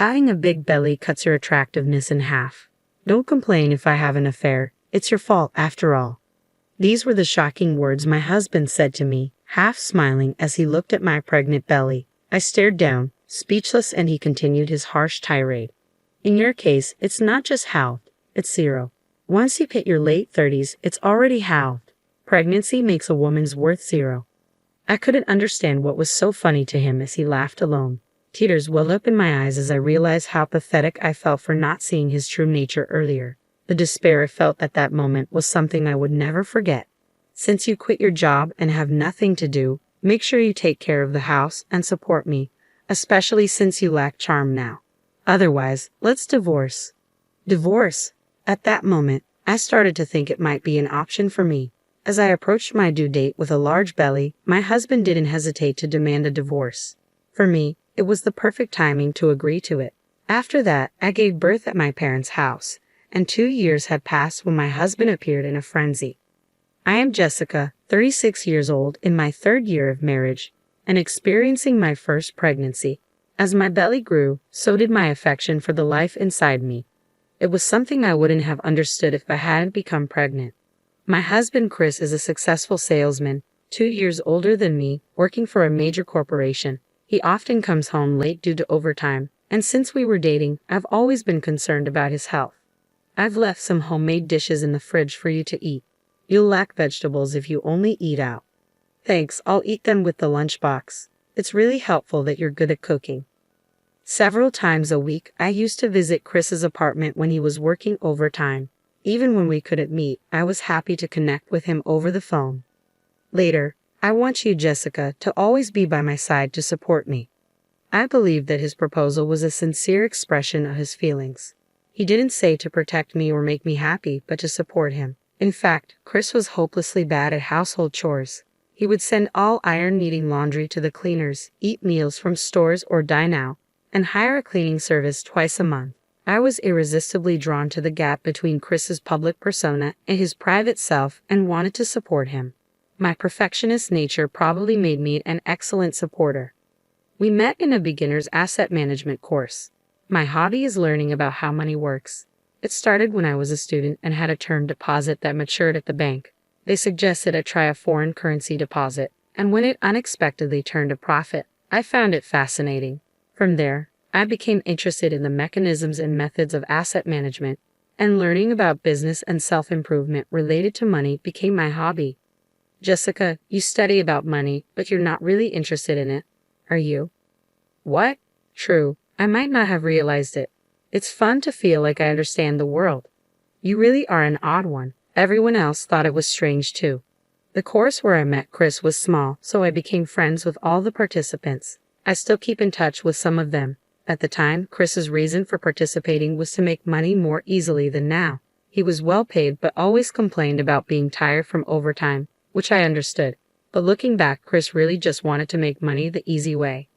Having a big belly cuts your attractiveness in half. Don't complain if I have an affair. It's your fault after all. These were the shocking words my husband said to me, half smiling as he looked at my pregnant belly. I stared down, speechless, and he continued his harsh tirade. In your case, it's not just halved, it's zero. Once you hit your late 30s, it's already halved. Pregnancy makes a woman's worth zero. I couldn't understand what was so funny to him as he laughed alone. Tears welled up in my eyes as I realized how pathetic I felt for not seeing his true nature earlier. The despair I felt at that moment was something I would never forget. Since you quit your job and have nothing to do, make sure you take care of the house and support me, especially since you lack charm now. Otherwise, let's divorce. Divorce? At that moment, I started to think it might be an option for me. As I approached my due date with a large belly, my husband didn't hesitate to demand a divorce. For me, it was the perfect timing to agree to it. After that, I gave birth at my parents' house, and 2 years had passed when my husband appeared in a frenzy. I am Jessica, 36 years old, in my 3rd year of marriage, and experiencing my first pregnancy. As my belly grew, so did my affection for the life inside me. It was something I wouldn't have understood if I hadn't become pregnant. My husband Chris is a successful salesman, 2 years older than me, working for a major corporation. He often comes home late due to overtime, and since we were dating, I've always been concerned about his health. I've left some homemade dishes in the fridge for you to eat. You'll lack vegetables if you only eat out. Thanks, I'll eat them with the lunchbox. It's really helpful that you're good at cooking. Several times a week, I used to visit Chris's apartment when he was working overtime. Even when we couldn't meet, I was happy to connect with him over the phone. Later, I want you, Jessica, to always be by my side to support me. I believe that his proposal was a sincere expression of his feelings. He didn't say to protect me or make me happy, but to support him. In fact, Chris was hopelessly bad at household chores. He would send all iron-needing laundry to the cleaners, eat meals from stores or dine out, and hire a cleaning service twice a month. I was irresistibly drawn to the gap between Chris's public persona and his private self and wanted to support him. My perfectionist nature probably made me an excellent supporter. We met in a beginner's asset management course. My hobby is learning about how money works. It started when I was a student and had a term deposit that matured at the bank. They suggested I try a foreign currency deposit, and when it unexpectedly turned a profit, I found it fascinating. From there, I became interested in the mechanisms and methods of asset management, and learning about business and self-improvement related to money became my hobby. Jessica, you study about money, but you're not really interested in it, are you? What? True, I might not have realized it. It's fun to feel like I understand the world. You really are an odd one. Everyone else thought it was strange too. The course where I met Chris was small, so I became friends with all the participants. I still keep in touch with some of them. At the time, Chris's reason for participating was to make money more easily than now. He was well paid but always complained about being tired from overtime, which I understood. But looking back, Chris really just wanted to make money the easy way.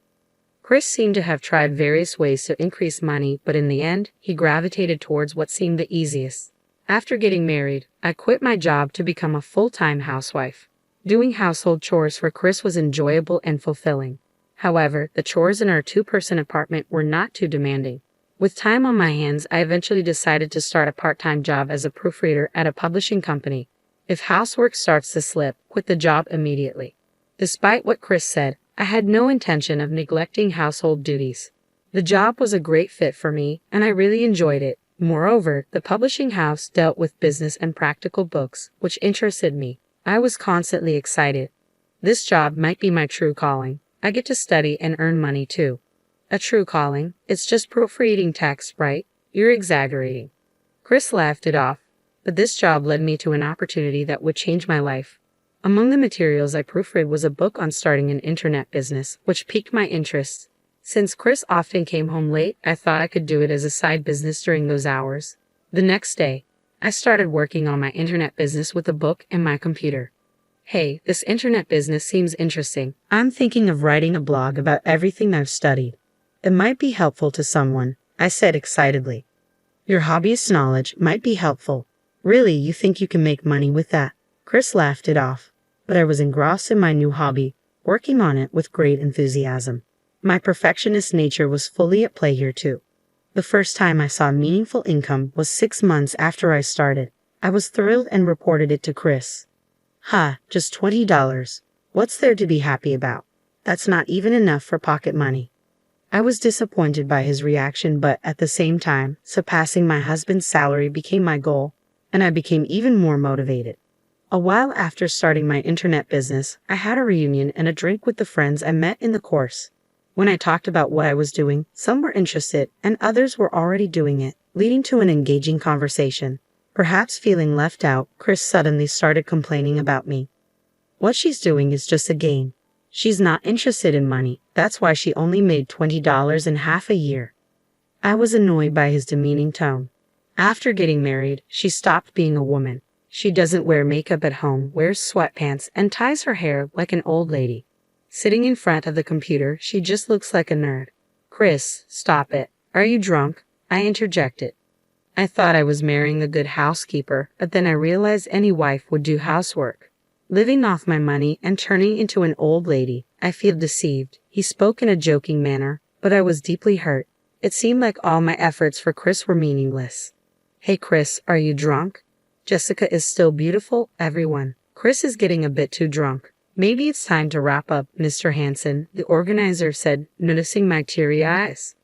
Chris seemed to have tried various ways to increase money, but in the end, he gravitated towards what seemed the easiest. After getting married, I quit my job to become a full-time housewife. Doing household chores for Chris was enjoyable and fulfilling. However, the chores in our 2-person apartment were not too demanding. With time on my hands, I eventually decided to start a part-time job as a proofreader at a publishing company. If housework starts to slip, quit the job immediately. Despite what Chris said, I had no intention of neglecting household duties. The job was a great fit for me, and I really enjoyed it. Moreover, the publishing house dealt with business and practical books, which interested me. I was constantly excited. This job might be my true calling. I get to study and earn money too. A true calling? It's just proofreading text, right? You're exaggerating. Chris laughed it off, but this job led me to an opportunity that would change my life. Among the materials I proofread was a book on starting an internet business, which piqued my interest. Since Chris often came home late, I thought I could do it as a side business during those hours. The next day, I started working on my internet business with a book and my computer. Hey, this internet business seems interesting. I'm thinking of writing a blog about everything I've studied. It might be helpful to someone, I said excitedly. Your hobbyist knowledge might be helpful. Really, you think you can make money with that? Chris laughed it off. But I was engrossed in my new hobby, working on it with great enthusiasm. My perfectionist nature was fully at play here too. The first time I saw meaningful income was 6 months after I started. I was thrilled and reported it to Chris. "Ha, just $20. What's there to be happy about? That's not even enough for pocket money." I was disappointed by his reaction, but at the same time, surpassing my husband's salary became my goal, and I became even more motivated. A while after starting my internet business, I had a reunion and a drink with the friends I met in the course. When I talked about what I was doing, some were interested and others were already doing it, leading to an engaging conversation. Perhaps feeling left out, Chris suddenly started complaining about me. "What she's doing is just a game. She's not interested in money. That's why she only made $20 in half a year." I was annoyed by his demeaning tone. After getting married, she stopped being a woman. She doesn't wear makeup at home, wears sweatpants, and ties her hair like an old lady. Sitting in front of the computer, she just looks like a nerd. "Chris, stop it. Are you drunk?" I interjected. I thought I was marrying a good housekeeper, but then I realized any wife would do housework. Living off my money and turning into an old lady, I feel deceived. He spoke in a joking manner, but I was deeply hurt. It seemed like all my efforts for Chris were meaningless. "Hey Chris, are you drunk? Jessica is still beautiful, everyone. Chris is getting a bit too drunk. Maybe it's time to wrap up, Mr. Hanson," the organizer said, noticing my teary eyes.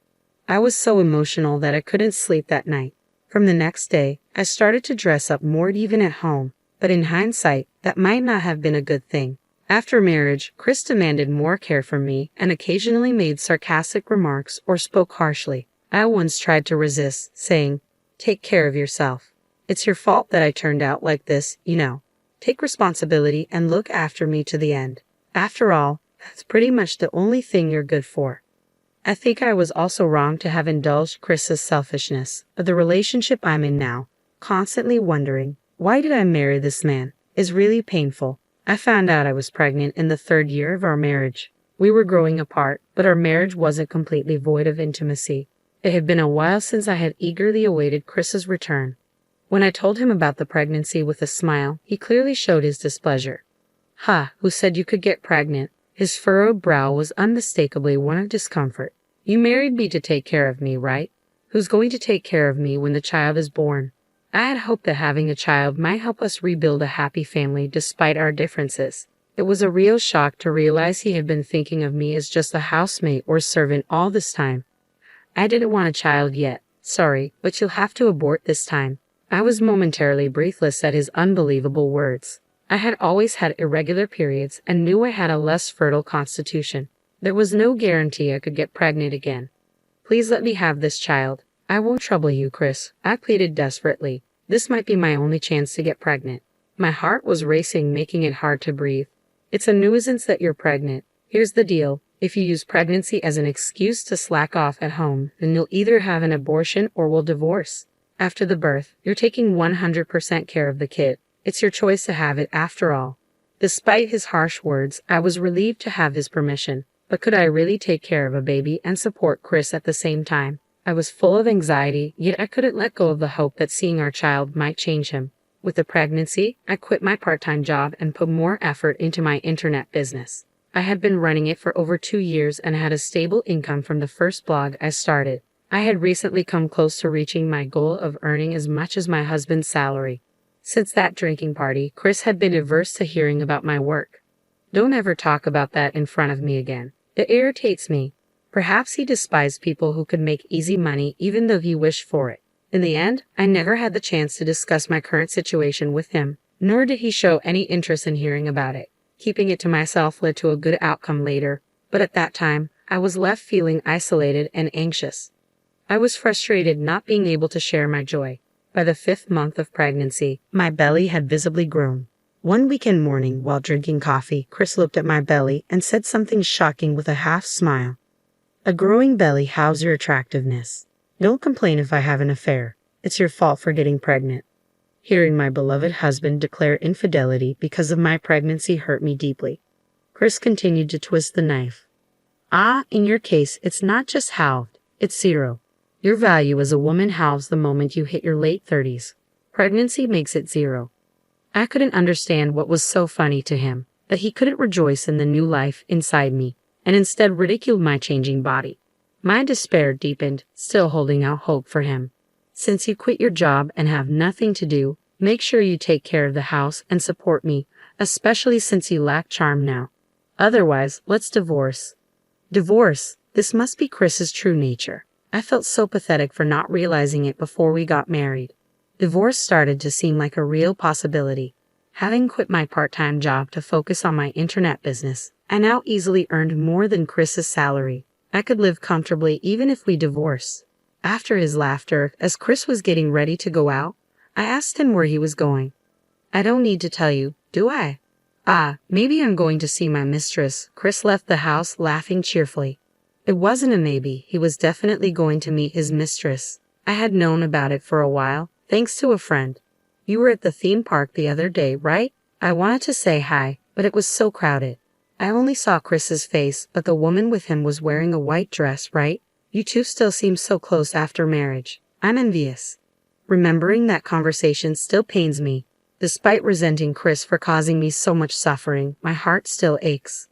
I was so emotional that I couldn't sleep that night. From the next day, I started to dress up more even at home, but in hindsight, that might not have been a good thing. After marriage, Chris demanded more care from me and occasionally made sarcastic remarks or spoke harshly. I once tried to resist, saying, "Take care of yourself. It's your fault that I turned out like this, you know. Take responsibility and look after me to the end. After all, that's pretty much the only thing you're good for." I think I was also wrong to have indulged Chris's selfishness, but the relationship I'm in now, constantly wondering, why did I marry this man, is really painful. I found out I was pregnant in the 3rd year of our marriage. We were growing apart, but our marriage wasn't completely void of intimacy. It had been a while since I had eagerly awaited Chris's return. When I told him about the pregnancy with a smile, he clearly showed his displeasure. "Ha, who said you could get pregnant?" His furrowed brow was unmistakably one of discomfort. "You married me to take care of me, right? Who's going to take care of me when the child is born?" I had hoped that having a child might help us rebuild a happy family despite our differences. It was a real shock to realize he had been thinking of me as just a housemate or servant all this time. "I didn't want a child yet. Sorry, but you'll have to abort this time." I was momentarily breathless at his unbelievable words. I had always had irregular periods and knew I had a less fertile constitution. There was no guarantee I could get pregnant again. "Please let me have this child. I won't trouble you, Chris," I pleaded desperately. This might be my only chance to get pregnant. My heart was racing, making it hard to breathe. "It's a nuisance that you're pregnant. Here's the deal. If you use pregnancy as an excuse to slack off at home, then you'll either have an abortion or we'll divorce. After the birth, you're taking 100% care of the kid. It's your choice to have it after all." Despite his harsh words, I was relieved to have his permission. But could I really take care of a baby and support Chris at the same time? I was full of anxiety, yet I couldn't let go of the hope that seeing our child might change him. With the pregnancy, I quit my part-time job and put more effort into my internet business. I had been running it for over 2 years and had a stable income from the first blog I started. I had recently come close to reaching my goal of earning as much as my husband's salary. Since that drinking party, Chris had been averse to hearing about my work. "Don't ever talk about that in front of me again. It irritates me." Perhaps he despised people who could make easy money even though he wished for it. In the end, I never had the chance to discuss my current situation with him, nor did he show any interest in hearing about it. Keeping it to myself led to a good outcome later, but at that time, I was left feeling isolated and anxious. I was frustrated not being able to share my joy. By the 5th month of pregnancy, my belly had visibly grown. One weekend morning, while drinking coffee, Chris looked at my belly and said something shocking with a half smile. "A growing belly hides your attractiveness. Don't complain if I have an affair. It's your fault for getting pregnant." Hearing my beloved husband declare infidelity because of my pregnancy hurt me deeply. Chris continued to twist the knife. In your case, it's not just halved, it's zero. Your value as a woman halves the moment you hit your late 30s. Pregnancy makes it zero. I couldn't understand what was so funny to him, that he couldn't rejoice in the new life inside me, and instead ridiculed my changing body. My despair deepened, still holding out hope for him. Since you quit your job and have nothing to do, make sure you take care of the house and support me, especially since you lack charm now. Otherwise, let's divorce. Divorce? This must be Chris's true nature. I felt so pathetic for not realizing it before we got married. Divorce started to seem like a real possibility. Having quit my part-time job to focus on my internet business, I now easily earned more than Chris's salary. I could live comfortably even if we divorce. After his laughter, as Chris was getting ready to go out, I asked him where he was going. I don't need to tell you, do I? Maybe I'm going to see my mistress. Chris left the house laughing cheerfully. It wasn't a maybe, he was definitely going to meet his mistress. I had known about it for a while, thanks to a friend. You were at the theme park the other day, right? I wanted to say hi, but it was so crowded. I only saw Chris's face, but the woman with him was wearing a white dress, right? You two still seem so close after marriage. I'm envious. Remembering that conversation still pains me. Despite resenting Chris for causing me so much suffering, my heart still aches.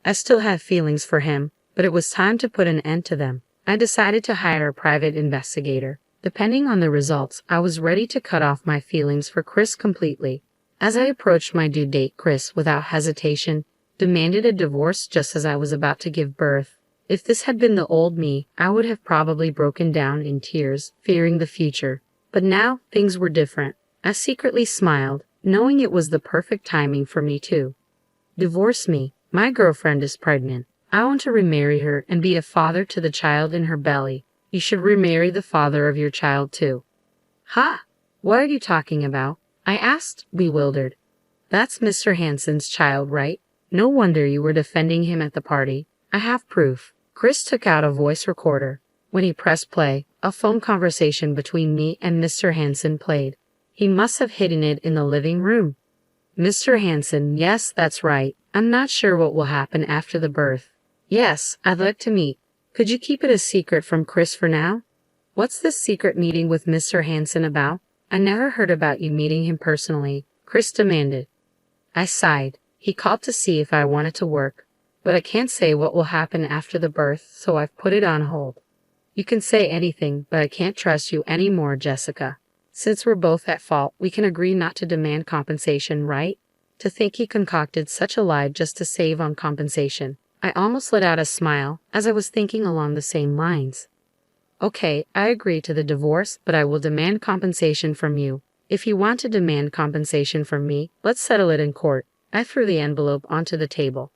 I still have feelings for him, but it was time to put an end to them. I decided to hire a private investigator. Depending on the results, I was ready to cut off my feelings for Chris completely. As I approached my due date, Chris, without hesitation, demanded a divorce just as I was about to give birth. If this had been the old me, I would have probably broken down in tears, fearing the future. But now, things were different. I secretly smiled, knowing it was the perfect timing for me too. Divorce me. My girlfriend is pregnant. I want to remarry her and be a father to the child in her belly. You should remarry the father of your child too. Ha! What are you talking about? I asked, bewildered. That's Mr. Hansen's child, right? No wonder you were defending him at the party. I have proof. Chris took out a voice recorder. When he pressed play, a phone conversation between me and Mr. Hansen played. He must have hidden it in the living room. Mr. Hansen, yes, that's right. I'm not sure what will happen after the birth. Yes, I'd like to meet. Could you keep it a secret from Chris for now? What's this secret meeting with Mr. Hansen about? I never heard about you meeting him personally, Chris demanded. I sighed. He called to see if I wanted to work, but I can't say what will happen after the birth, so I've put it on hold. You can say anything, but I can't trust you anymore, Jessica. Since we're both at fault, we can agree not to demand compensation, right? To think he concocted such a lie just to save on compensation. I almost let out a smile, as I was thinking along the same lines. Okay, I agree to the divorce, but I will demand compensation from you. If you want to demand compensation from me, let's settle it in court. I threw the envelope onto the table.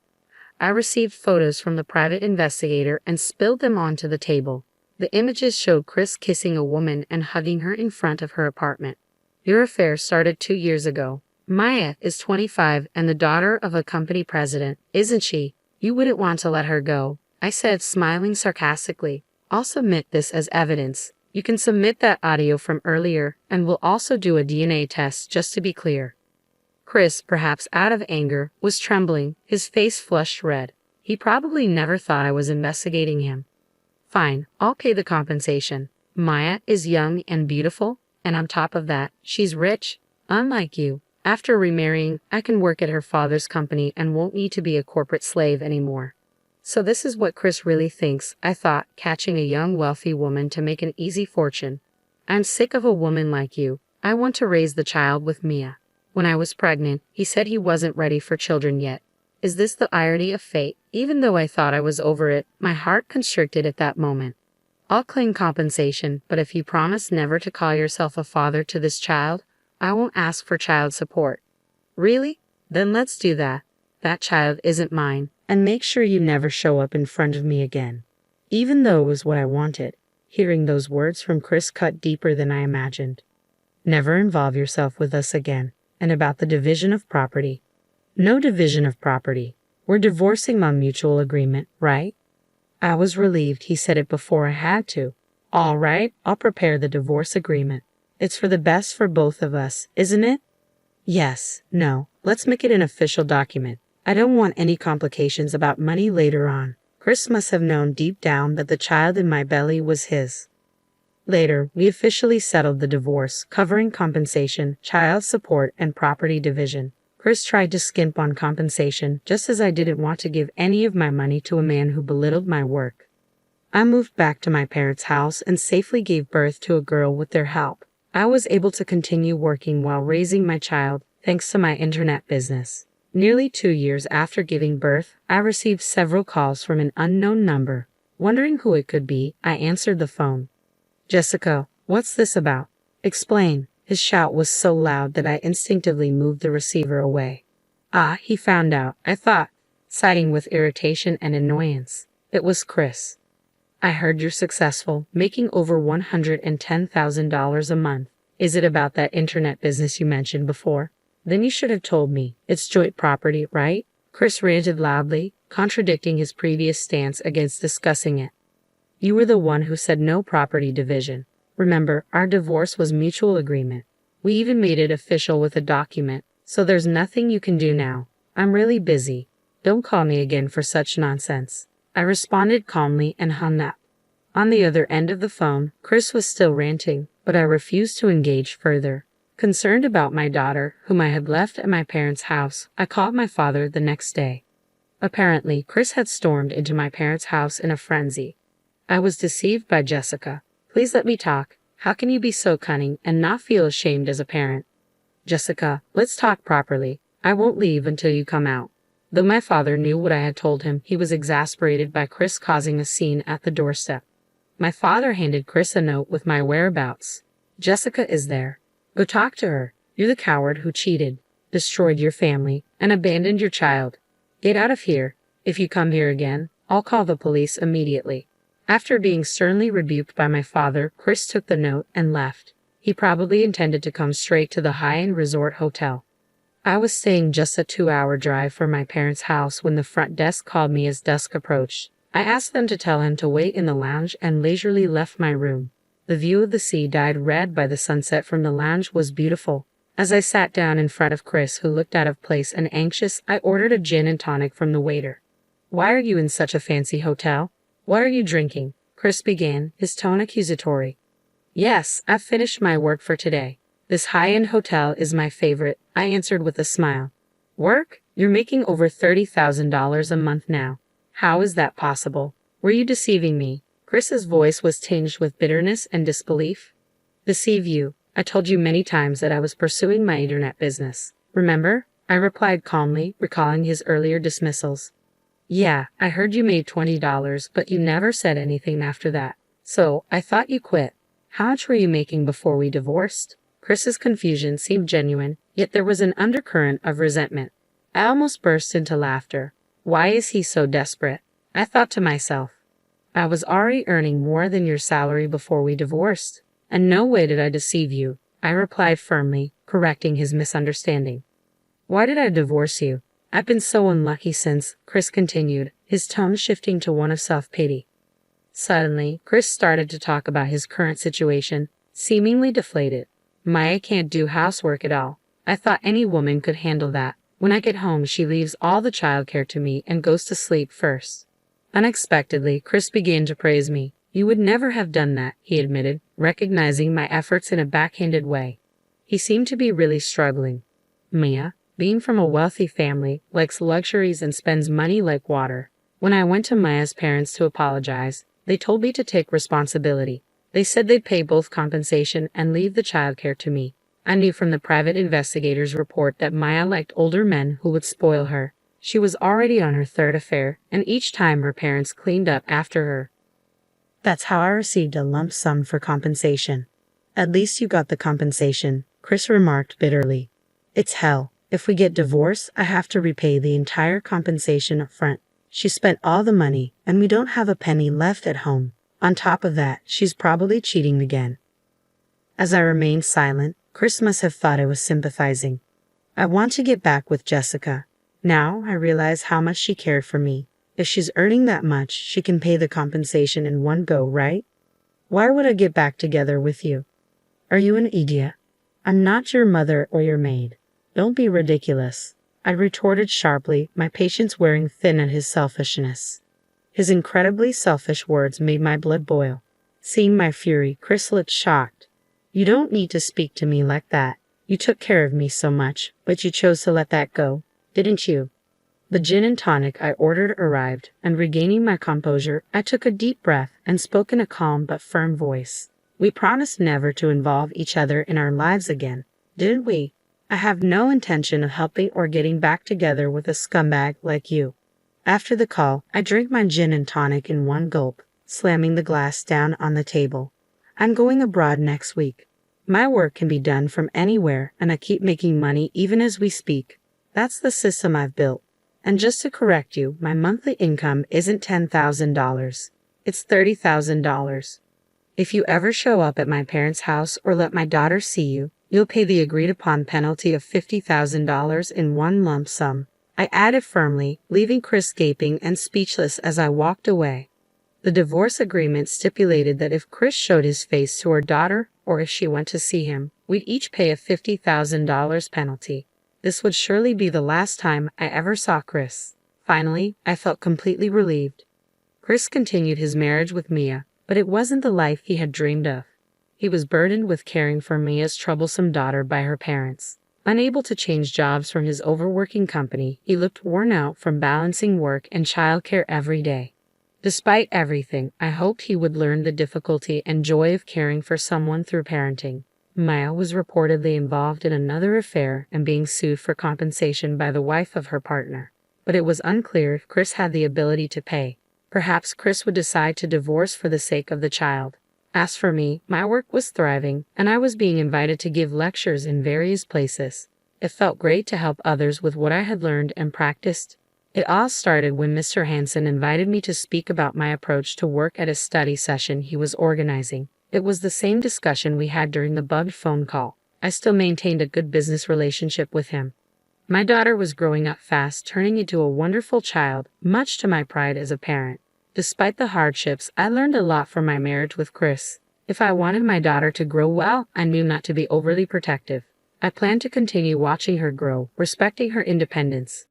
I received photos from the private investigator and spilled them onto the table. The images showed Chris kissing a woman and hugging her in front of her apartment. Your affair started 2 years ago. Maya is 25 and the daughter of a company president, isn't she? You wouldn't want to let her go, I said, smiling sarcastically. I'll submit this as evidence. You can submit that audio from earlier, and we'll also do a DNA test just to be clear. Chris, perhaps out of anger, was trembling, his face flushed red. He probably never thought I was investigating him. Fine, I'll pay the compensation. Maya is young and beautiful, and on top of that, she's rich. Unlike you, after remarrying, I can work at her father's company and won't need to be a corporate slave anymore. So this is what Chris really thinks, I thought, catching a young wealthy woman to make an easy fortune. I'm sick of a woman like you. I want to raise the child with Mia. When I was pregnant, he said he wasn't ready for children yet. Is this the irony of fate? Even though I thought I was over it, my heart constricted at that moment. I'll claim compensation, but if you promise never to call yourself a father to this child, I won't ask for child support. Really? Then let's do that. That child isn't mine, and make sure you never show up in front of me again. Even though it was what I wanted, hearing those words from Chris cut deeper than I imagined. Never involve yourself with us again. And about the division of property. No division of property. We're divorcing on mutual agreement, right? I was relieved he said it before I had to. All right, I'll prepare the divorce agreement. It's for the best for both of us, isn't it? Yes, no, let's make it an official document. I don't want any complications about money later on. Chris must have known deep down that the child in my belly was his. Later, we officially settled the divorce, covering compensation, child support, and property division. Chris tried to skimp on compensation, just as I didn't want to give any of my money to a man who belittled my work. I moved back to my parents' house and safely gave birth to a girl with their help. I was able to continue working while raising my child, thanks to my internet business. Nearly 2 years after giving birth, I received several calls from an unknown number. Wondering who it could be, I answered the phone. Jessica, what's this about? Explain. His shout was so loud that I instinctively moved the receiver away. Ah, he found out, I thought, sighing with irritation and annoyance. It was Chris. I heard you're successful, making over $110,000 a month. Is it about that internet business you mentioned before? Then you should have told me. It's joint property, right? Chris ranted loudly, contradicting his previous stance against discussing it. You were the one who said no property division. Remember, our divorce was mutual agreement. We even made it official with a document, so there's nothing you can do now. I'm really busy. Don't call me again for such nonsense. I responded calmly and hung up. On the other end of the phone, Chris was still ranting, but I refused to engage further. Concerned about my daughter, whom I had left at my parents' house, I called my father the next day. Apparently, Chris had stormed into my parents' house in a frenzy. I was deceived by Jessica. Please let me talk. How can you be so cunning and not feel ashamed as a parent? Jessica, let's talk properly. I won't leave until you come out. Though my father knew what I had told him, he was exasperated by Chris causing a scene at the doorstep. My father handed Chris a note with my whereabouts. Jessica is there. Go talk to her. You're the coward who cheated, destroyed your family, and abandoned your child. Get out of here. If you come here again, I'll call the police immediately. After being sternly rebuked by my father, Chris took the note and left. He probably intended to come straight to the Highend Resort Hotel. I was staying just a 2-hour drive from my parents' house when the front desk called me as dusk approached. I asked them to tell him to wait in the lounge and leisurely left my room. The view of the sea dyed red by the sunset from the lounge was beautiful. As I sat down in front of Chris, who looked out of place and anxious, I ordered a gin and tonic from the waiter. Why are you in such a fancy hotel? What are you drinking? Chris began, his tone accusatory. Yes, I've finished my work for today. This high-end hotel is my favorite, I answered with a smile. Work? You're making over $30,000 a month now. How is that possible? Were you deceiving me? Chris's voice was tinged with bitterness and disbelief. Deceive you? I told you many times that I was pursuing my internet business. Remember? I replied calmly, recalling his earlier dismissals. Yeah, I heard you made $20, but you never said anything after that. So, I thought you quit. How much were you making before we divorced? Chris's confusion seemed genuine, yet there was an undercurrent of resentment. I almost burst into laughter. Why is he so desperate? I thought to myself. I was already earning more than your salary before we divorced. And no way did I deceive you, I replied firmly, correcting his misunderstanding. Why did I divorce you? I've been so unlucky since, Chris continued, his tone shifting to one of self-pity. Suddenly, Chris started to talk about his current situation, seemingly deflated. Maya can't do housework at all. I thought any woman could handle that. When I get home, she leaves all the childcare to me and goes to sleep first. Unexpectedly, Chris began to praise me. You would never have done that, he admitted, recognizing my efforts in a backhanded way. He seemed to be really struggling. Maya, being from a wealthy family, likes luxuries and spends money like water. When I went to Maya's parents to apologize, they told me to take responsibility. They said they'd pay both compensation and leave the childcare to me. I knew from the private investigator's report that Maya liked older men who would spoil her. She was already on her third affair, and each time her parents cleaned up after her. That's how I received a lump sum for compensation. At least you got the compensation, Chris remarked bitterly. It's hell. If we get divorced, I have to repay the entire compensation up front. She spent all the money, and we don't have a penny left at home. On top of that, she's probably cheating again. As I remained silent, Chris must have thought I was sympathizing. I want to get back with Jessica. Now I realize how much she cared for me. If she's earning that much, she can pay the compensation in one go, right? Why would I get back together with you? Are you an idiot? I'm not your mother or your maid. Don't be ridiculous, I retorted sharply, my patience wearing thin at his selfishness. His incredibly selfish words made my blood boil. Seeing my fury, Chris looked shocked. You don't need to speak to me like that. You took care of me so much, but you chose to let that go, didn't you? The gin and tonic I ordered arrived, and regaining my composure, I took a deep breath and spoke in a calm but firm voice. We promised never to involve each other in our lives again, didn't we? I have no intention of helping or getting back together with a scumbag like you. After the call, I drank my gin and tonic in one gulp, slamming the glass down on the table. I'm going abroad next week. My work can be done from anywhere, and I keep making money even as we speak. That's the system I've built. And just to correct you, my monthly income isn't $10,000. It's $30,000. If you ever show up at my parents' house or let my daughter see you, you'll pay the agreed-upon penalty of $50,000 in one lump sum. I added firmly, leaving Chris gaping and speechless as I walked away. The divorce agreement stipulated that if Chris showed his face to our daughter or if she went to see him, we'd each pay a $50,000 penalty. This would surely be the last time I ever saw Chris. Finally, I felt completely relieved. Chris continued his marriage with Mia, but it wasn't the life he had dreamed of. He was burdened with caring for Mia's troublesome daughter by her parents. Unable to change jobs from his overworking company, he looked worn out from balancing work and childcare every day. Despite everything, I hoped he would learn the difficulty and joy of caring for someone through parenting. Maya was reportedly involved in another affair and being sued for compensation by the wife of her partner. But it was unclear if Chris had the ability to pay. Perhaps Chris would decide to divorce for the sake of the child. As for me, my work was thriving, and I was being invited to give lectures in various places. It felt great to help others with what I had learned and practiced. It all started when Mr. Hansen invited me to speak about my approach to work at a study session he was organizing. It was the same discussion we had during the bugged phone call. I still maintained a good business relationship with him. My daughter was growing up fast, turning into a wonderful child, much to my pride as a parent. Despite the hardships, I learned a lot from my marriage with Chris. If I wanted my daughter to grow well, I knew not to be overly protective. I planned to continue watching her grow, respecting her independence.